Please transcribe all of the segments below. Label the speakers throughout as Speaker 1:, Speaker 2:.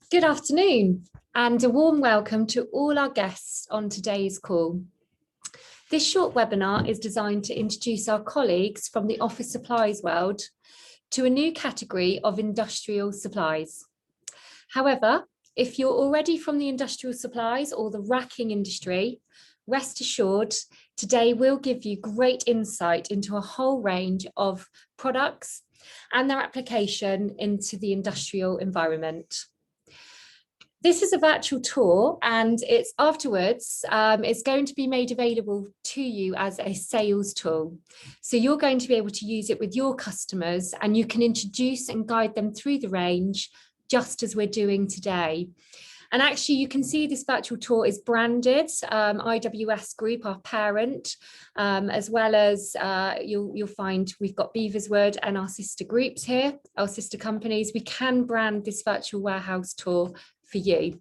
Speaker 1: Good afternoon and a warm welcome to all our guests on today's call. This short webinar is designed to introduce our colleagues from the office supplies world to a new category of industrial supplies. However, if you're already from the industrial supplies or the racking industry, rest assured, today we'll give you great insight into a whole range of products and their application into the industrial environment. This is a virtual tour and it's afterwards, it's going to be made available to you as a sales tool. So you're going to be able to use it with your customers and you can introduce and guide them through the range just as we're doing today. And actually you can see this virtual tour is branded IWS Group, our parent, as well as you'll find we've got Beaverswood and our sister groups here, our sister companies. We can brand this virtual warehouse tour for you.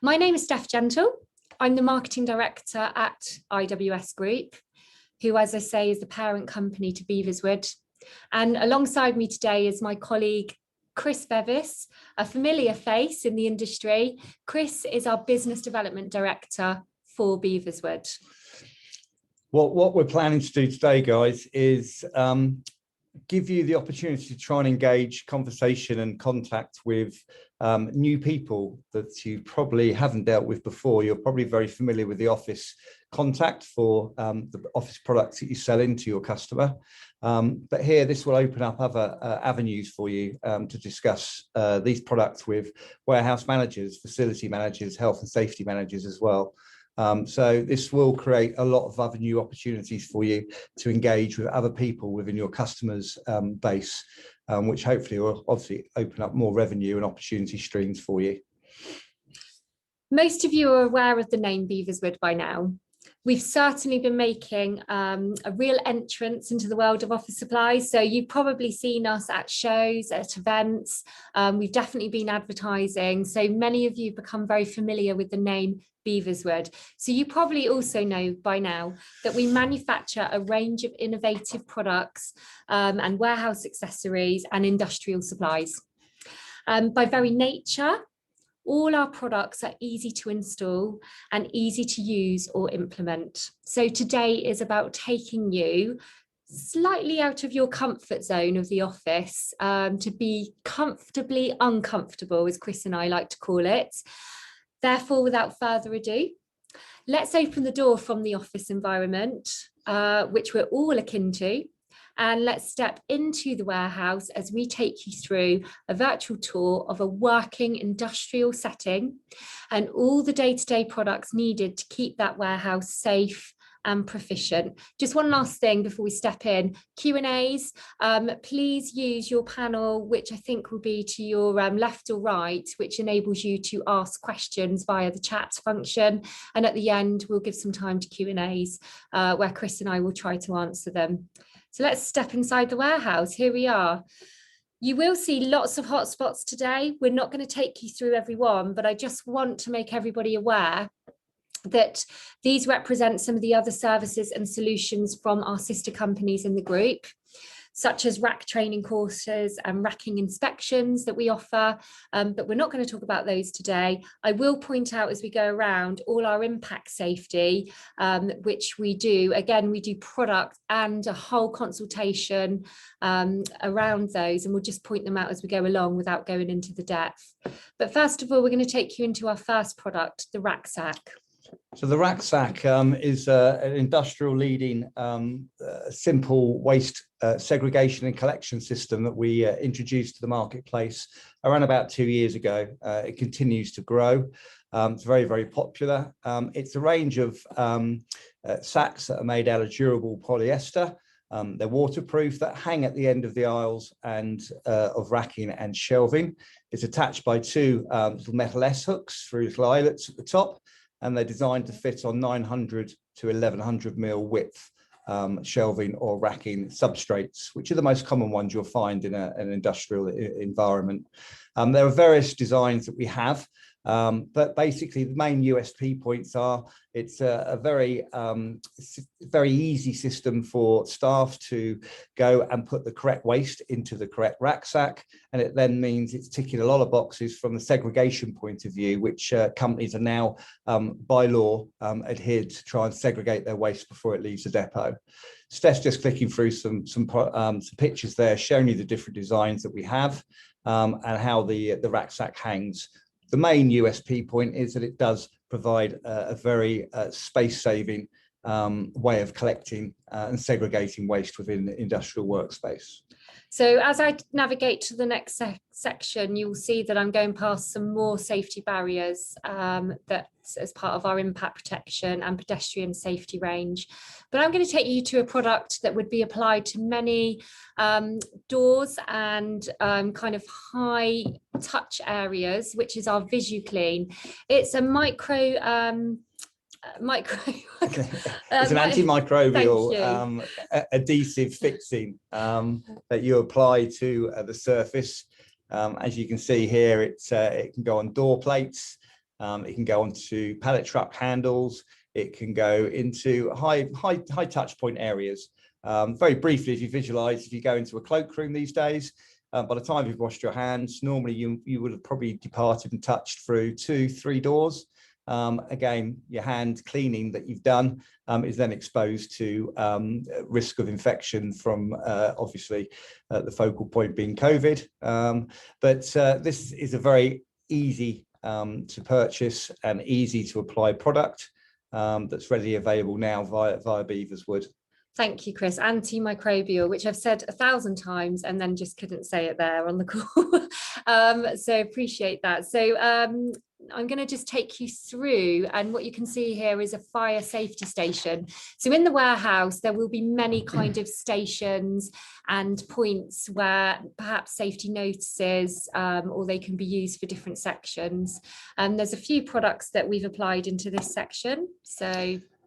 Speaker 1: My name is Steph Gentle. I'm the marketing director at IWS Group, who, as I say, is the parent company to Beaverswood. And alongside me today is my colleague, Chris Bevis, a familiar face in the industry. Chris is our business development director for Beaverswood.
Speaker 2: Well, what we're planning to do today, guys, is give you the opportunity to try and engage conversation and contact with new people that you probably haven't dealt with before. You're probably very familiar with the office contact for the office products that you sell into your customer. But here, this will open up other avenues for you to discuss these products with warehouse managers, facility managers, health and safety managers as well. So this will create a lot of other new opportunities for you to engage with other people within your customers' base, which hopefully will obviously open up more revenue and opportunity streams for you.
Speaker 1: Most of you are aware of the name Beaverswood by now. We've certainly been making a real entrance into the world of office supplies. So you've probably seen us at shows, at events. We've definitely been advertising. So many of you have become very familiar with the name Beaverswood. So you probably also know by now that we manufacture a range of innovative products and warehouse accessories and industrial supplies. By very nature, all our products are easy to install and easy to use or implement. So today is about taking you slightly out of your comfort zone of the office to be comfortably uncomfortable, as Chris and I like to call it. Therefore, without further ado, let's open the door from the office environment, which we're all akin to. And let's step into the warehouse as we take you through a virtual tour of a working industrial setting and all the day-to-day products needed to keep that warehouse safe and proficient. Just one last thing before we step in, Q&As, please use your panel, which I think will be to your left or right, which enables you to ask questions via the chat function. And at the end, we'll give some time to Q&As where Chris and I will try to answer them. So let's step inside the warehouse. Here we are. You will see lots of hotspots today. We're not going to take you through every one, but I just want to make everybody aware that these represent some of the other services and solutions from our sister companies in the group, such as rack training courses and racking inspections that we offer, but we're not going to talk about those today. I will point out as we go around all our impact safety, which we do. Again, we do product and a whole consultation around those, and we'll just point them out as we go along without going into the depth. But first of all, we're going to take you into our first product, the Racksack.
Speaker 2: So the Racksack is an industrial leading simple waste segregation and collection system that we introduced to the marketplace around about 2 years ago. It continues to grow. It's very, very popular. It's a range of sacks that are made out of durable polyester. They're waterproof, that hang at the end of the aisles and of racking and shelving. It's attached by two little metal S-hooks through little eyelets at the top, and they're designed to fit on 900 to 1100 mil width shelving or racking substrates, which are the most common ones you'll find in an industrial environment. There are various designs that we have. But basically, the main USP points are it's a very easy system for staff to go and put the correct waste into the correct rucksack. And it then means it's ticking a lot of boxes from the segregation point of view, which companies are now by law adhered to try and segregate their waste before it leaves the depot. Steph's just clicking through some pictures there, showing you the different designs that we have and how the rucksack hangs. The main USP point is that it does provide a very space-saving way of collecting and segregating waste within the industrial workspace.
Speaker 1: So as I navigate to the next section, you'll see that I'm going past some more safety barriers that's as part of our impact protection and pedestrian safety range. But I'm going to take you to a product that would be applied to many doors and kind of high touch areas, which is our VisuClean. It's a it's
Speaker 2: an antimicrobial adhesive fixing that you apply to the surface. As you can see here, it can go on door plates, it can go onto pallet truck handles, it can go into high touch point areas. Very briefly, if you visualize, if you go into a cloakroom these days, by the time you've washed your hands, normally you would have probably departed and touched through 2-3 doors. Again, your hand cleaning that you've done is then exposed to risk of infection from obviously the focal point being COVID. But this is a very easy to purchase and easy to apply product that's readily available now via Beaverswood.
Speaker 1: Thank you, Chris. Antimicrobial, which I've said 1,000 times and then just couldn't say it there on the call. So appreciate that. So I'm going to just take you through, and what you can see here is a fire safety station. So in the warehouse, there will be many kind of stations and points where perhaps safety notices or they can be used for different sections. And there's a few products that we've applied into this section.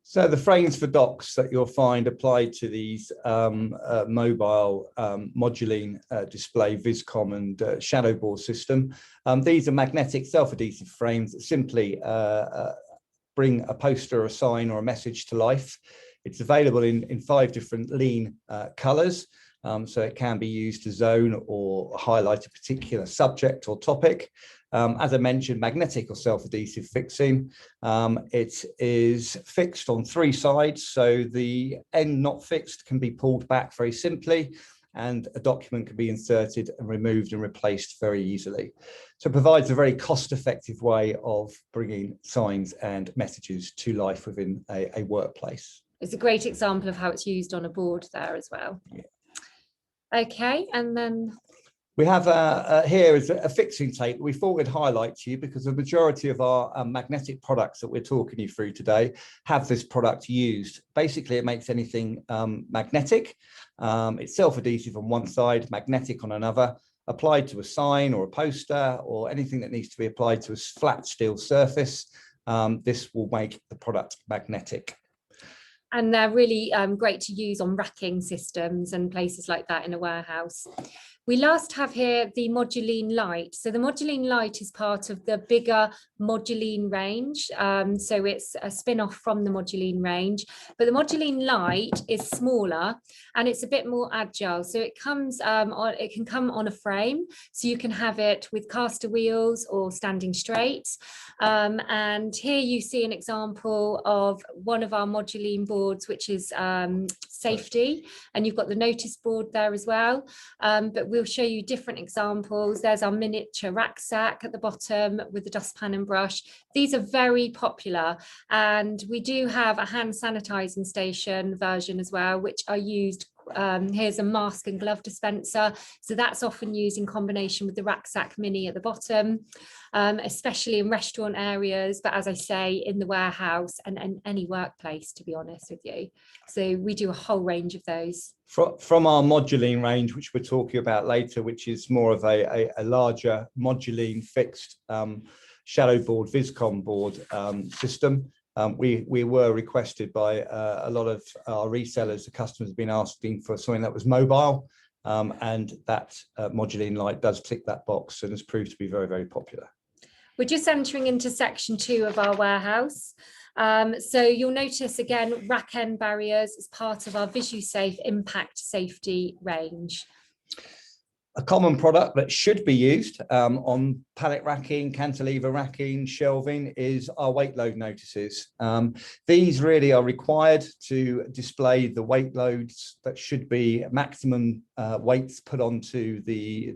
Speaker 1: So
Speaker 2: the frames for docks that you'll find applied to these mobile moduline display Viscom and shadowboard system. These are magnetic self-adhesive frames that simply bring a poster, a sign or a message to life. It's available in 5 different lean colours. So it can be used to zone or highlight a particular subject or topic. As I mentioned, magnetic or self-adhesive fixing. It is fixed on 3 sides, so the end not fixed can be pulled back very simply, and a document can be inserted and removed and replaced very easily. So it provides a very cost-effective way of bringing signs and messages to life within a workplace.
Speaker 1: It's a great example of how it's used on a board there as well.
Speaker 2: Yeah.
Speaker 1: Okay, and then
Speaker 2: we have here is a fixing tape we thought we'd highlight to you, because the majority of our magnetic products that we're talking you through today have this product used. Basically, it makes anything magnetic. It's self-adhesive on one side, magnetic on another, applied to a sign or a poster or anything that needs to be applied to a flat steel surface. This will make the product magnetic.
Speaker 1: And they're really great to use on racking systems and places like that in a warehouse. We last have here the Moduline Light. So the Moduline Light is part of the bigger Moduline range. So it's a spin-off from the Moduline range, but the Moduline Light is smaller and it's a bit more agile. So it comes it can come on a frame, so you can have it with caster wheels or standing straight. And here you see an example of one of our Moduline boards, which is safety, and you've got the notice board there as well. But we'll show you different examples. There's our miniature rucksack at the bottom with the dustpan and brush. These are very popular, and we do have a hand sanitizing station version as well, which are used. Here's a mask and glove dispenser, so that's often used in combination with the Racksack Mini at the bottom, especially in restaurant areas, but as I say, in the warehouse and any workplace, to be honest with you. So we do a whole range of those.
Speaker 2: From our Moduline range, which we're talking about later, which is more of a larger Moduline fixed shadowboard Viscom board system. We were requested by a lot of our resellers. The customers have been asking for something that was mobile, and that Moduline Light does tick that box and has proved to be very, very popular.
Speaker 1: We're just entering into section 2 of our warehouse. So you'll notice again, rack end barriers as part of our VisuSafe impact safety range.
Speaker 2: A common product that should be used on pallet racking, cantilever racking, shelving is our weight load notices. These really are required to display the weight loads that should be maximum weights put onto the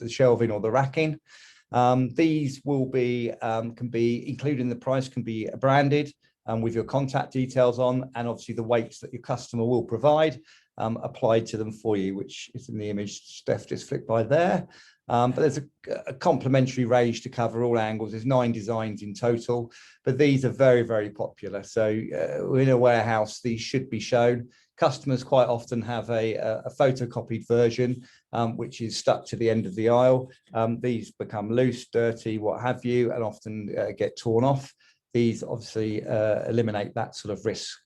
Speaker 2: shelving or the racking. These will be can be included in the price, can be branded with your contact details on, and obviously the weights that your customer will provide applied to them for you, which is in the image Steph just flicked by there. But there's a complementary range to cover all angles. There's 9 designs in total, but these are very, very popular. So in a warehouse, these should be shown. Customers quite often have a photocopied version, which is stuck to the end of the aisle. These become loose, dirty, what have you, and often get torn off. These obviously eliminate that sort of risk.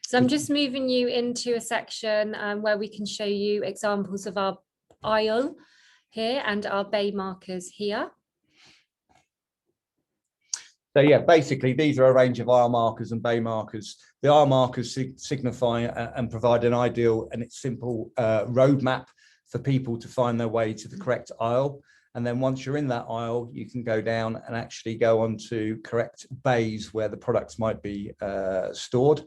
Speaker 1: So I'm just moving you into a section where we can show you examples of our aisle here and our bay markers here.
Speaker 2: So yeah, basically these are a range of aisle markers and bay markers. The aisle markers signify and provide an ideal and it's simple roadmap for people to find their way to the correct aisle. And then once you're in that aisle, you can go down and actually go on to correct bays where the products might be stored.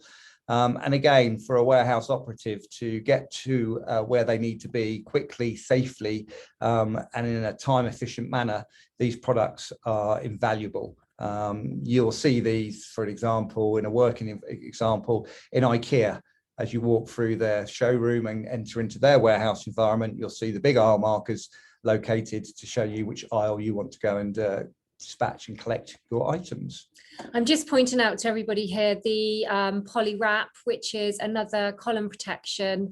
Speaker 2: And again, for a warehouse operative to get to where they need to be quickly, safely, and in a time efficient manner, these products are invaluable. You'll see these, for example, in a working example in IKEA. As you walk through their showroom and enter into their warehouse environment, you'll see the big aisle markers located to show you which aisle you want to go and dispatch and collect your items.
Speaker 1: I'm just pointing out to everybody here the poly wrap, which is another column protection,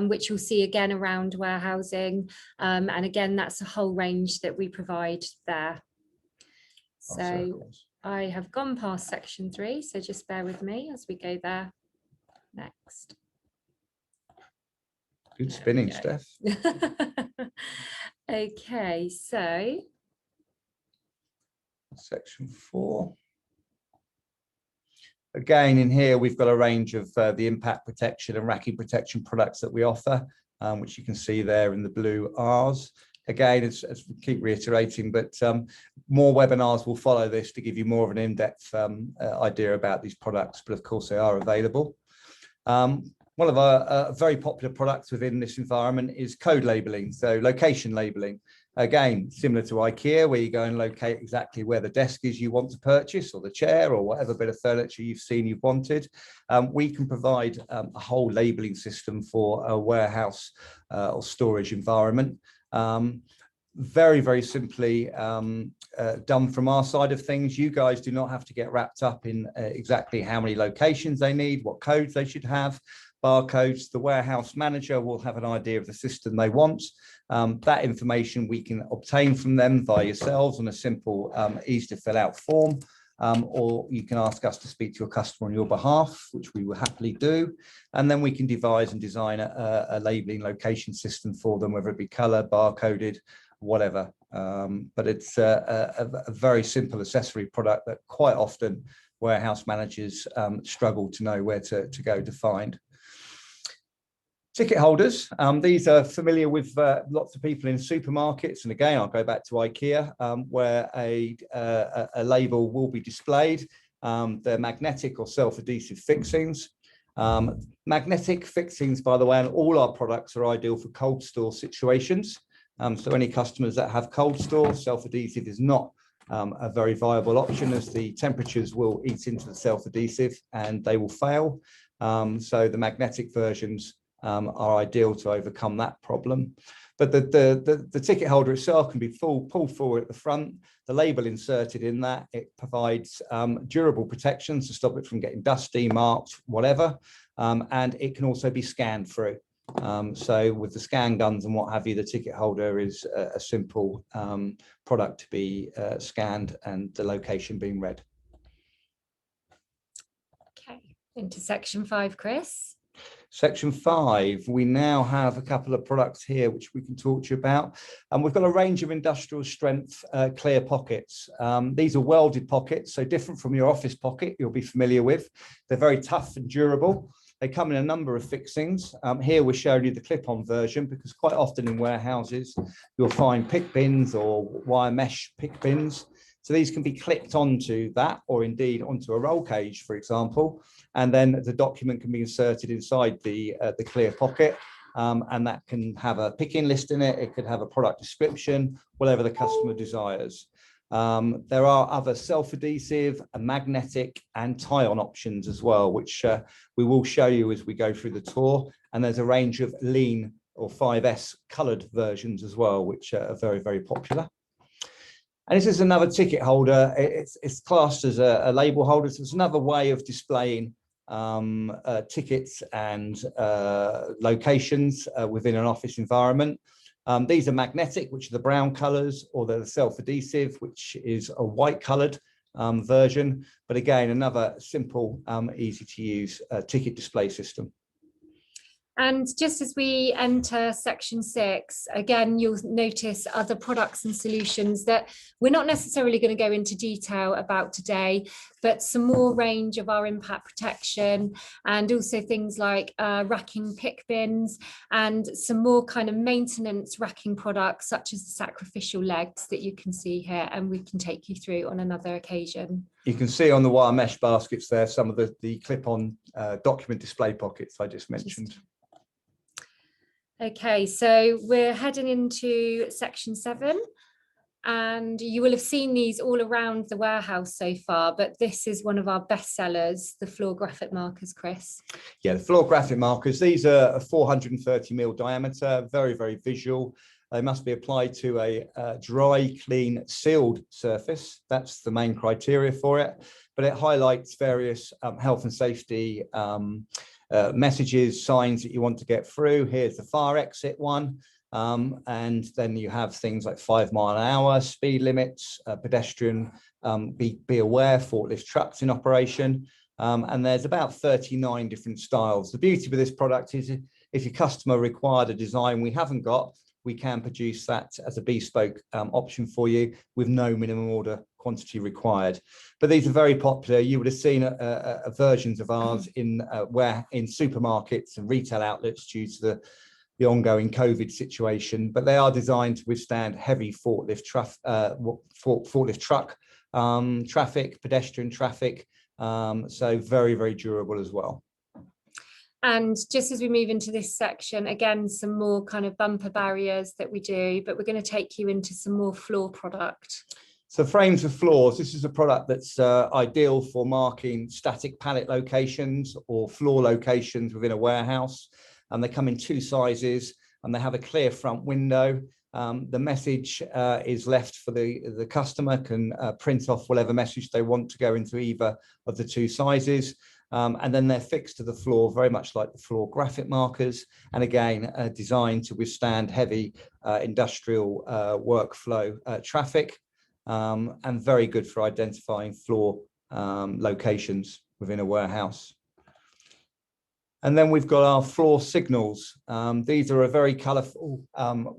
Speaker 1: which you'll see again around warehousing. And again, that's a whole range that we provide there. So I have gone past section 3, so just bear with me as we go there next.
Speaker 2: Good spinning, Steph.
Speaker 1: Okay, so
Speaker 2: section 4. Again, in here, we've got a range of the impact protection and racking protection products that we offer, which you can see there in the blue R's. Again, as we keep reiterating, but more webinars will follow this to give you more of an in-depth idea about these products, but of course they are available. One of our very popular products within this environment is code labeling, so location labeling. Again, similar to IKEA, where you go and locate exactly where the desk is you want to purchase, or the chair, or whatever bit of furniture you've seen you've wanted. We can provide a whole labeling system for a warehouse or storage environment. Very, very simply done from our side of things. You guys do not have to get wrapped up in exactly how many locations they need, what codes they should have, barcodes. The warehouse manager will have an idea of the system they want. That information we can obtain from them via yourselves on a simple, easy to fill out form, or you can ask us to speak to your customer on your behalf, which we will happily do. And then we can devise and design a labeling location system for them, whether it be color, barcoded, whatever. But it's a very simple accessory product that quite often warehouse managers struggle to know where to go to find. Ticket holders, these are familiar with lots of people in supermarkets. And again, I'll go back to IKEA, where a label will be displayed. They're magnetic or self-adhesive fixings. Magnetic fixings, by the way, and all our products are ideal for cold store situations. So any customers that have cold store, self-adhesive is not a very viable option, as the temperatures will eat into the self-adhesive and they will fail. So the magnetic versions are ideal to overcome that problem. But the ticket holder itself can be pulled forward at the front, the label inserted in that. It provides durable protections to stop it from getting dusty, marked, whatever. And it can also be scanned through. So with the scan guns and what have you, the ticket holder is a simple product to be scanned and the location being read.
Speaker 1: Okay, into section 5, Chris.
Speaker 2: Section 5, we now have a couple of products here which we can talk to you about. And we've got a range of industrial strength clear pockets. These are welded pockets, so different from your office pocket you'll be familiar with. They're very tough and durable. They come in a number of fixings. Here we're showing you the clip-on version, because quite often in warehouses you'll find pick bins or wire mesh pick bins. So these can be clipped onto that, or indeed onto a roll cage, for example, and then the document can be inserted inside the clear pocket, and that can have a picking list in it. It could have a product description, whatever the customer desires. There are other self-adhesive, magnetic and tie-on options as well, which we will show you as we go through the tour. And there's a range of lean or 5S coloured versions as well, which are very, very popular. And this is another ticket holder. It's classed as a label holder. So it's another way of displaying tickets and locations within an office environment. These are magnetic, which are the brown colours, or they're the self-adhesive, which is a white coloured version. But again, another simple, easy to use ticket display system.
Speaker 1: And just as we enter section 6, again, you'll notice other products and solutions that we're not necessarily going to go into detail about today, but some more range of our impact protection, and also things like racking pick bins, and some more kind of maintenance racking products, such as the sacrificial legs that you can see here, and we can take you through on another occasion. You
Speaker 2: can see on the wire mesh baskets there some of the clip-on document display pockets I just mentioned.
Speaker 1: Okay, so we're heading into section 7, and you will have seen these all around the warehouse so far, but this is one of our best sellers, the floor graphic markers, Chris.
Speaker 2: Yeah, the floor graphic markers, these are a 430mm diameter, very, very visual. They must be applied to a dry, clean, sealed surface. That's the main criteria for it, but it highlights various health and safety messages, signs that you want to get through. Here's the fire exit one, and then you have things like 5 miles an hour, speed limits, pedestrian, be aware, forklift trucks in operation, and there's about 39 different styles. The beauty with this product is if your customer required a design we haven't got, we can produce that as a bespoke option for you with no minimum order quantity required. But these are very popular. You would have seen versions of ours in supermarkets and retail outlets due to the ongoing COVID situation, but they are designed to withstand heavy forklift truck traffic, pedestrian traffic, so very, very durable as well.
Speaker 1: And just as we move into this section, again, some more kind of bumper barriers that we do, but we're going to take you into some more floor product.
Speaker 2: So frames of floors, this is a product that's ideal for marking static pallet locations or floor locations within a warehouse. And they come in 2 sizes, and they have a clear front window. The message is left for the customer, can print off whatever message they want to go into either of the 2 sizes. And then they're fixed to the floor, very much like the floor graphic markers. And again, designed to withstand heavy industrial workflow traffic, and very good for identifying floor locations within a warehouse. And then we've got our floor signals. These are a very colourful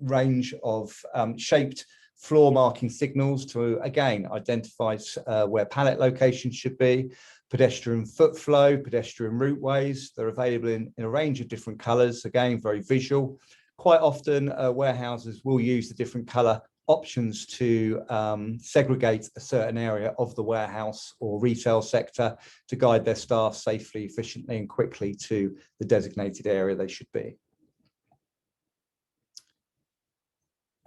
Speaker 2: range of shaped floor marking signals to, again, identify where pallet locations should be, pedestrian foot flow, pedestrian routeways. They're available in a range of different colours, again, very visual. Quite often, warehouses will use the different colour options to segregate a certain area of the warehouse or retail sector to guide their staff safely, efficiently and quickly to the designated area they should be.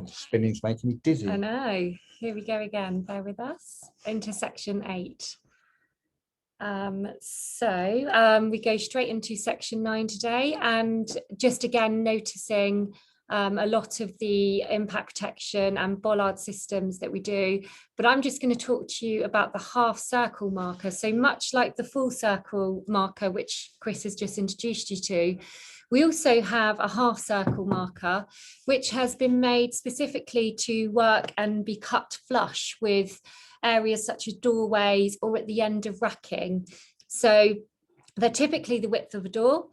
Speaker 2: Spinning's making me dizzy.
Speaker 1: I know. Here we go again. Bear with us. Into section 8. We go straight into section 9 today, and just again noticing a lot of the impact protection and bollard systems that we do, but I'm just going to talk to you about the half circle marker. So much like the full circle marker, which Chris has just introduced you to, we also have a half circle marker, which has been made specifically to work and be cut flush with areas such as doorways or at the end of racking. So they're typically the width of a door.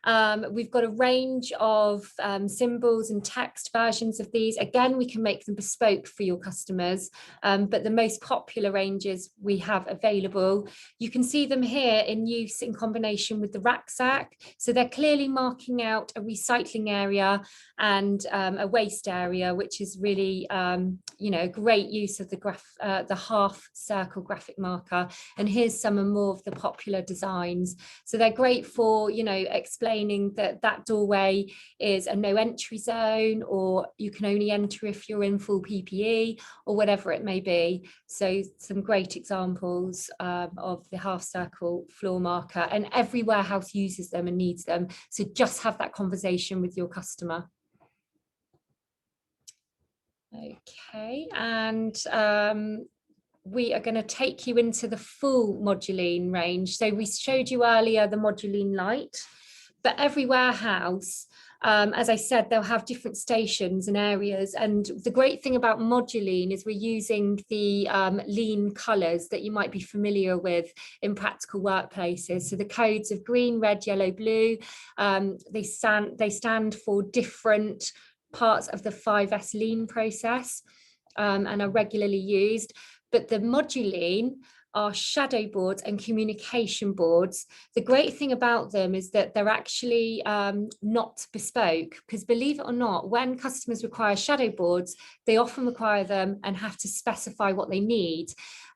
Speaker 1: We've got a range of symbols and text versions of these. Again, we can make them bespoke for your customers, but the most popular ranges we have available. You can see them here in use in combination with the Racksack. So they're clearly marking out a recycling area and a waste area, which is really, you know, great use of the half circle graphic marker. And here's some more of the popular designs. So they're great for, you know, explaining that that doorway is a no entry zone, or you can only enter if you're in full PPE, or whatever it may be. So some great examples of the half circle floor marker, and every warehouse uses them and needs them. So just have that conversation with your customer. Okay, and we are going to take you into the full moduline range. So we showed you earlier the moduline light, but every warehouse, as I said, they'll have different stations and areas. And the great thing about moduline is we're using the lean colours that you might be familiar with in practical workplaces. So the codes of green, red, yellow, blue, they stand for different parts of the 5S lean process and are regularly used. But the moduline are shadow boards and communication boards. The great thing about them is that they're actually not bespoke, because believe it or not, when customers require shadow boards, they often require them and have to specify what they need.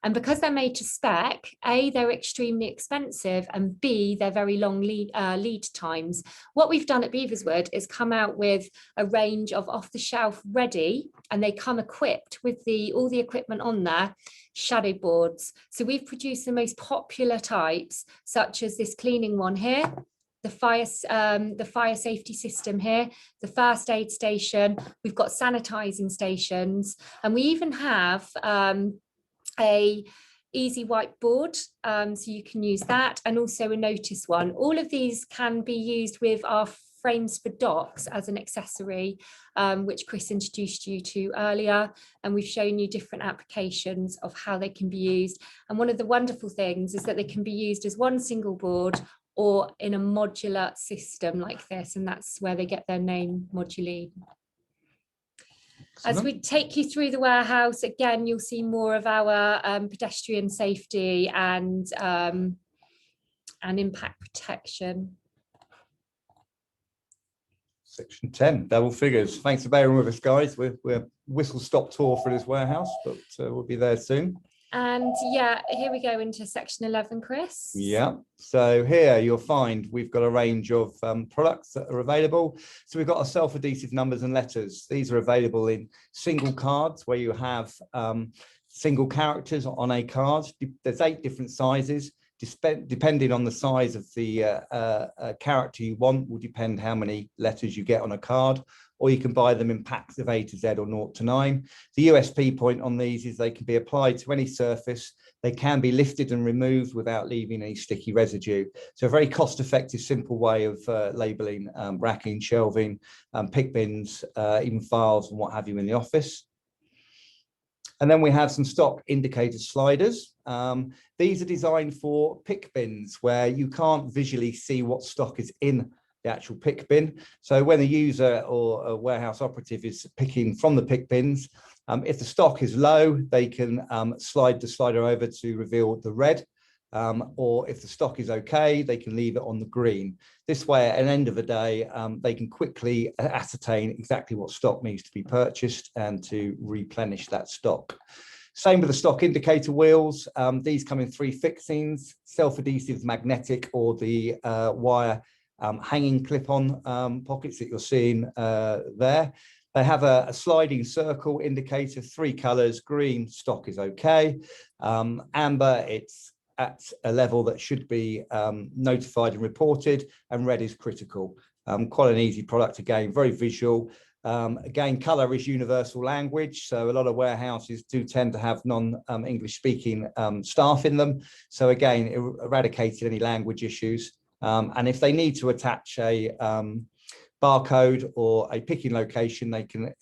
Speaker 1: And because they're made to spec, A, they're extremely expensive, and B, they're very long lead times. What we've done at Beaverswood is come out with a range of off-the-shelf ready, and they come equipped with all the equipment on there, shadow boards. So we've produced the most popular types, such as this cleaning one here, the fire safety system here, the first aid station. We've got sanitizing stations, and we even have a easy whiteboard, so you can use that, and also a notice one. All of these can be used with our frames for docks as an accessory, which Chris introduced you to earlier, and we've shown you different applications of how they can be used. And one of the wonderful things is that they can be used as one single board or in a modular system like this, and that's where they get their name, moduline. As we take you through the warehouse, again, you'll see more of our pedestrian safety and impact protection.
Speaker 2: Section 10, double figures. Thanks for bearing with us, guys. We're whistle-stop tour for this warehouse, but we'll be there soon. And
Speaker 1: yeah, here we go into section 11, Chris.
Speaker 2: Yeah, so here you'll find we've got a range of products that are available. So we've got our self-adhesive numbers and letters. These are available in single cards where you have single characters on a card. There's 8 different sizes. Depending on the size of the character you want will depend how many letters you get on a card, or you can buy them in packs of A to Z or 0 to 9. The USP point on these is they can be applied to any surface. They can be lifted and removed without leaving any sticky residue. So a very cost-effective, simple way of labelling racking, shelving, pick bins, even files and what have you in the office. And then we have some stock indicator sliders. These are designed for pick bins where you can't visually see what stock is in the actual pick bin. So when a user or a warehouse operative is picking from the pick bins, if the stock is low, they can slide the slider over to reveal the red. Or if the stock is okay, they can leave it on the green. This way, at the end of the day, they can quickly ascertain exactly what stock needs to be purchased and to replenish that stock. Same with the stock indicator wheels. These come in 3 fixings: self-adhesive, magnetic, or the wire hanging clip-on pockets that you're seeing there. They have a sliding circle indicator, 3 colors: green, stock is okay; amber, it's at a level that should be notified and reported; and red is critical. Quite an easy product, again, very visual. Again, colour is universal language, so a lot of warehouses do tend to have non-English speaking staff in them. So again, eradicated any language issues. And if they need to attach a barcode or a picking location, they can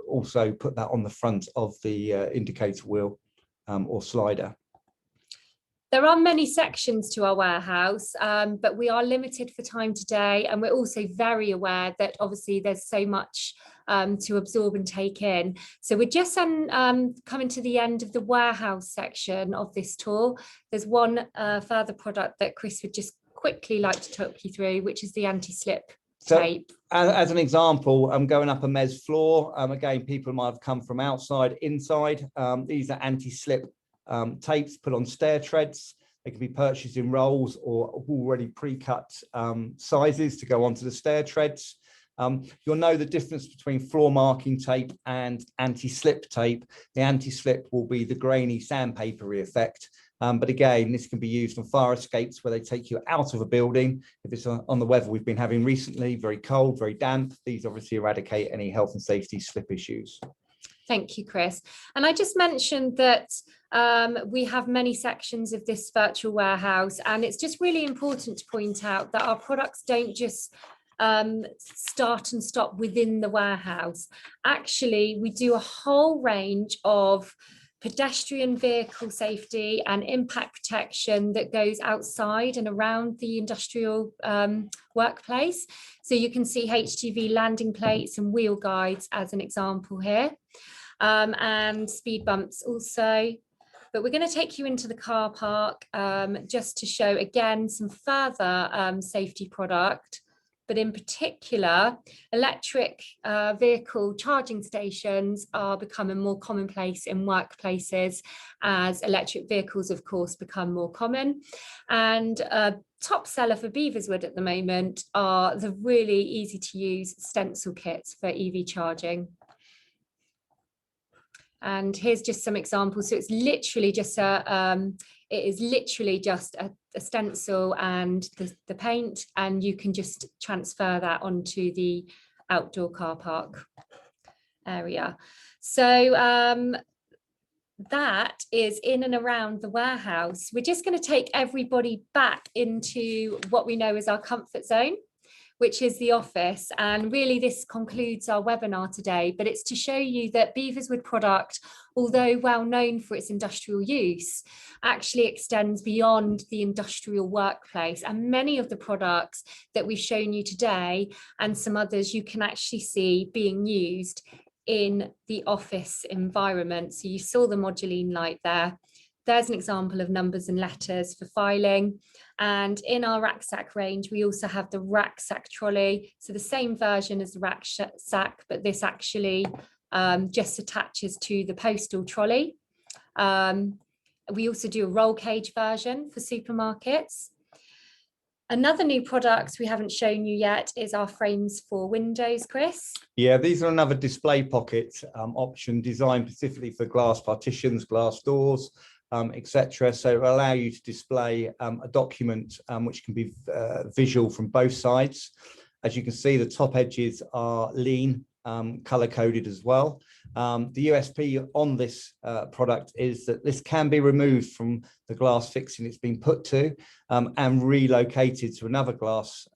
Speaker 2: also put that on the front of the indicator wheel or slider.
Speaker 1: There are many sections to our warehouse, but we are limited for time today, and we're also very aware that obviously there's so much to absorb and take in. So we're just coming to the end of the warehouse section of this tour. There's one further product that Chris would just quickly like to talk you through, which is the anti-slip tape.
Speaker 2: As an example, I'm going up a mez floor. Again, people might have come from outside, inside. These are anti-slip tapes put on stair treads. They can be purchased in rolls or already pre-cut sizes to go onto the stair treads. You'll know the difference between floor marking tape and anti-slip tape. The anti-slip will be the grainy sandpapery effect. But again, this can be used on fire escapes where they take you out of a building. If it's on the weather we've been having recently, very cold, very damp, these obviously eradicate any health and safety slip issues.
Speaker 1: Thank you, Chris. And I just mentioned that we have many sections of this virtual warehouse, and it's just really important to point out that our products don't just start and stop within the warehouse. Actually, we do a whole range of pedestrian vehicle safety and impact protection that goes outside and around the industrial workplace. So you can see HGV landing plates and wheel guides as an example here, and speed bumps also. But we're going to take you into the car park just to show again some further safety product. But in particular, electric vehicle charging stations are becoming more commonplace in workplaces as electric vehicles, of course, become more common. And top seller for Beaverswood at the moment are the really easy to use stencil kits for EV charging. And here's just some examples. So it's literally just a stencil and the paint, and you can just transfer that onto the outdoor car park area. So that is in and around the warehouse. We're just going to take everybody back into what we know as our comfort zone, which is the office. And really this concludes our webinar today, but it's to show you that Beaverswood product, although well known for its industrial use, actually extends beyond the industrial workplace. And many of the products that we've shown you today and some others you can actually see being used in the office environment. So you saw the moduline light there. There's an example of numbers and letters for filing. And in our Racksack range, we also have the Racksack Trolley. So the same version as the Racksack, but this actually just attaches to the postal trolley. We also do a roll cage version for supermarkets. Another new product we haven't shown you yet is our frames for windows, Chris.
Speaker 2: Yeah, these are another display pocket option designed specifically for glass partitions, glass doors, etc. So it will allow you to display a document which can be visual from both sides. As you can see, the top edges are lean, color coded as well. The USP on this product is that this can be removed from the glass fixing it's been put to and relocated to another glass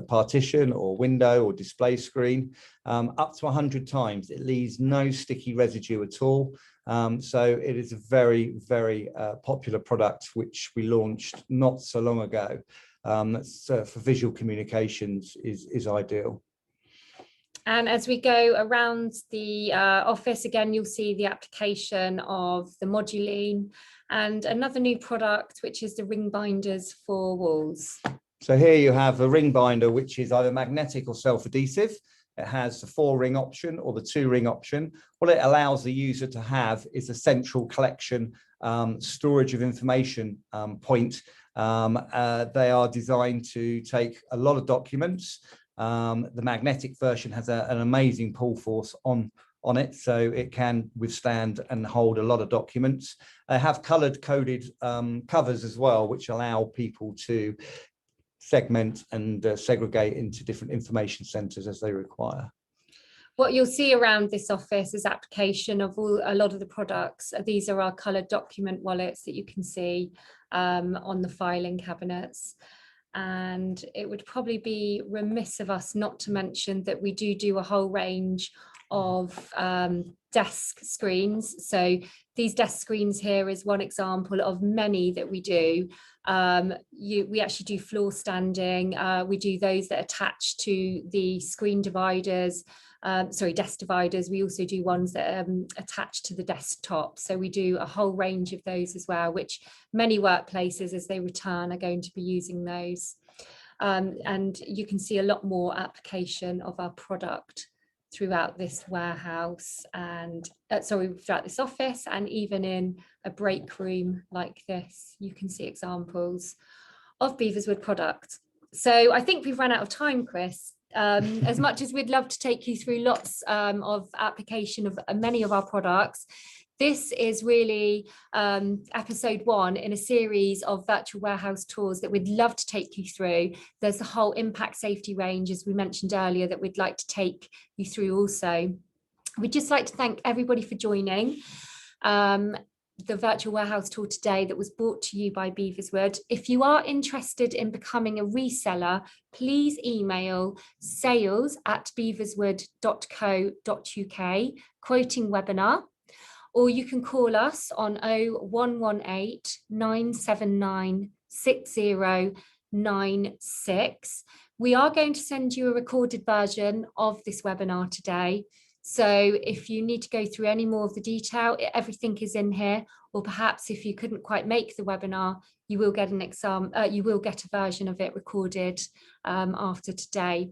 Speaker 2: partition or window or display screen up to 100 times. It leaves no sticky residue at all. So it is a very, very popular product which we launched not so long ago. For visual communications is ideal.
Speaker 1: And as we go around the office, again, you'll see the application of the moduline and another new product, which is the ring binders for walls.
Speaker 2: So here you have a ring binder, which is either magnetic or self-adhesive. It has the 4-ring option or the 2-ring option. What it allows the user to have is a central collection storage of information point. They are designed to take a lot of documents. The magnetic version has an amazing pull force on it, so it can withstand and hold a lot of documents. They have colored coded covers as well, which allow people to segment and segregate into different information centers as they require.
Speaker 1: What you'll see around this office is application of a lot of the products. These are our colored document wallets that you can see on the filing cabinets. And it would probably be remiss of us not to mention that we do a whole range of desk screens. So these desk screens here is one example of many that we do. We actually do floor standing. We do those that attach to the screen dividers, desk dividers. We also do ones that attach to the desktop. So we do a whole range of those as well, which many workplaces as they return are going to be using those. And you can see a lot more application of our product throughout this warehouse and throughout this office, and even in a break room like this, you can see examples of Beaverswood products. So I think we've run out of time, Chris. As much as we'd love to take you through lots of application of many of our products, this is really episode 1 in a series of virtual warehouse tours that we'd love to take you through. There's the whole impact safety range, as we mentioned earlier, that we'd like to take you through also. We'd just like to thank everybody for joining the virtual warehouse tour today that was brought to you by Beaverswood. If you are interested in becoming a reseller, please email sales@beaverswood.co.uk, quoting webinar, or you can call us on 0118 979 6096. We are going to send you a recorded version of this webinar today. So if you need to go through any more of the detail, everything is in here, or perhaps if you couldn't quite make the webinar, you will get a version of it recorded after today.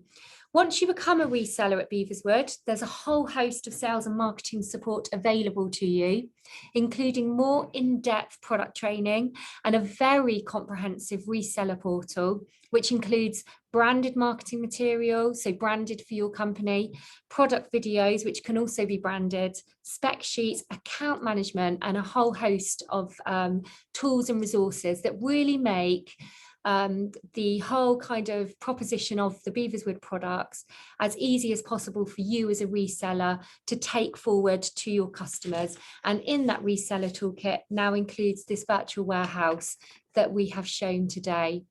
Speaker 1: Once you become a reseller at Beaverswood, there's a whole host of sales and marketing support available to you, including more in-depth product training and a very comprehensive reseller portal, which includes branded marketing material, so branded for your company, product videos, which can also be branded, spec sheets, account management, and a whole host of tools and resources that really make the whole kind of proposition of the Beaverswood products as easy as possible for you as a reseller to take forward to your customers. And in that reseller toolkit now includes this virtual warehouse that we have shown today.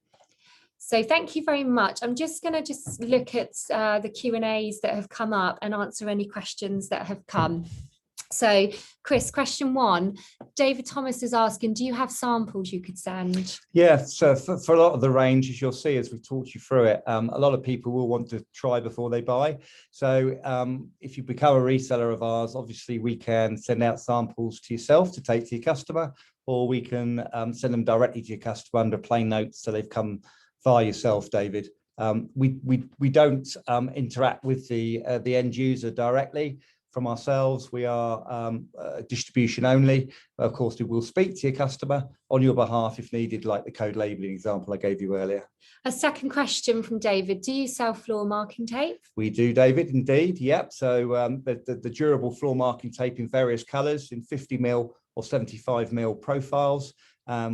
Speaker 1: So thank you very much. I'm just going to look at the Q&As that have come up and answer any questions that have come. So Chris, question 1, David Thomas is asking, do you have samples you could send?
Speaker 2: Yeah, so for a lot of the range, as you'll see as we talked you through it, a lot of people will want to try before they buy. So if you become a reseller of ours, obviously we can send out samples to yourself to take to your customer, or we can send them directly to your customer under plain notes, so they've come via yourself, David. We don't interact with the end user directly from ourselves. We are distribution only. Of course, we will speak to your customer on your behalf if needed, like the code labeling example I gave you earlier.
Speaker 1: A second question from David, do you sell floor marking tape?
Speaker 2: We do, David, indeed. Yep. So the durable floor marking tape in various colors, in 50mm or 75mm profiles.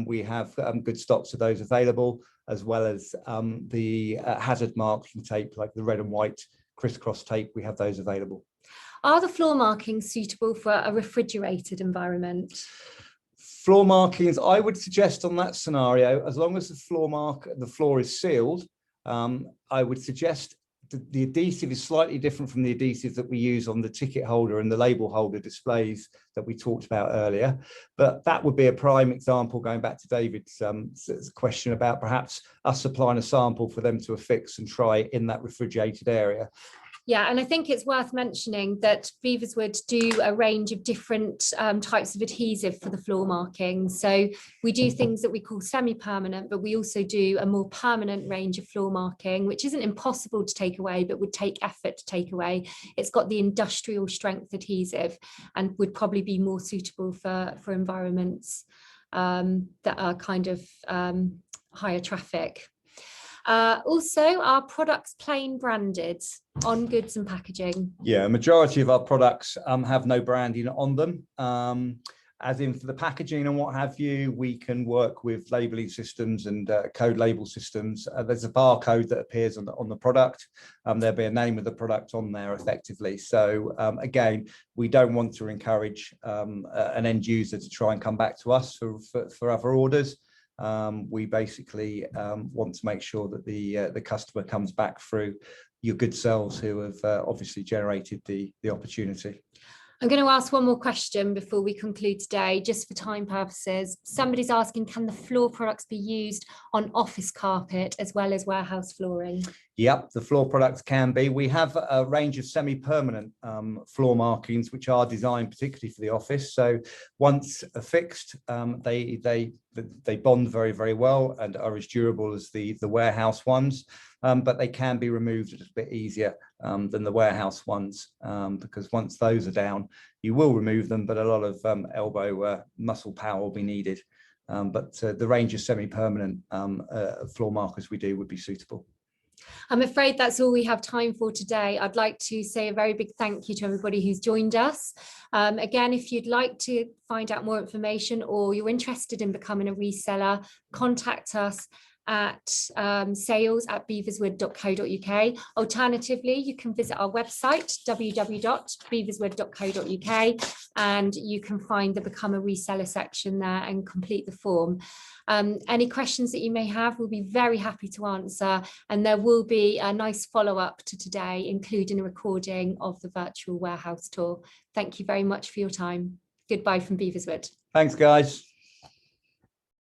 Speaker 2: We have good stocks of those available, as well as the hazard marking tape, like the red and white crisscross tape. We have those available.
Speaker 1: Are the floor markings suitable for a refrigerated environment?
Speaker 2: Floor markings, I would suggest on that scenario, as long as the floor is sealed, I would suggest the adhesive is slightly different from the adhesive that we use on the ticket holder and the label holder displays that we talked about earlier. But that would be a prime example, going back to David's question about perhaps us supplying a sample for them to affix and try in that refrigerated area.
Speaker 1: Yeah, and I think it's worth mentioning that Beaverswood do a range of different types of adhesive for the floor marking. So we do things that we call semi-permanent, but we also do a more permanent range of floor marking, which isn't impossible to take away, but would take effort to take away. It's got the industrial strength adhesive and would probably be more suitable for environments that are kind of higher traffic. Also, our products plain branded on goods and packaging. Yeah,
Speaker 2: a majority of our products have no branding on them. As in for the packaging and what have you, we can work with labeling systems and code label systems. There's a barcode that appears on the product. There'll be a name of the product on there effectively. So again, we don't want to encourage an end user to try and come back to us for other orders. We basically want to make sure that the customer comes back through your good selves who have obviously generated the opportunity.
Speaker 1: I'm going to ask one more question before we conclude today, just for time purposes. Somebody's asking, can the floor products be used on office carpet as well as warehouse flooring?
Speaker 2: Yep, the floor products can be. We have a range of semi-permanent floor markings, which are designed particularly for the office. So once affixed, they bond very, very well and are as durable as the warehouse ones. But they can be removed a little bit easier than the warehouse ones, because once those are down, you will remove them, but a lot of elbow muscle power will be needed. But the range of semi-permanent floor markers we do would be suitable.
Speaker 1: I'm afraid that's all we have time for today. I'd like to say a very big thank you to everybody who's joined us. Again, if you'd like to find out more information or you're interested in becoming a reseller, contact us at sales@beaverswood.co.uk. Alternatively, you can visit our website, www.beaverswood.co.uk, and you can find the Become a Reseller section there and complete the form. Any questions that you may have, we'll be very happy to answer, and there will be a nice follow-up to today, including a recording of the virtual warehouse tour. Thank you very much for your time. Goodbye from Beaverswood.
Speaker 2: Thanks, guys.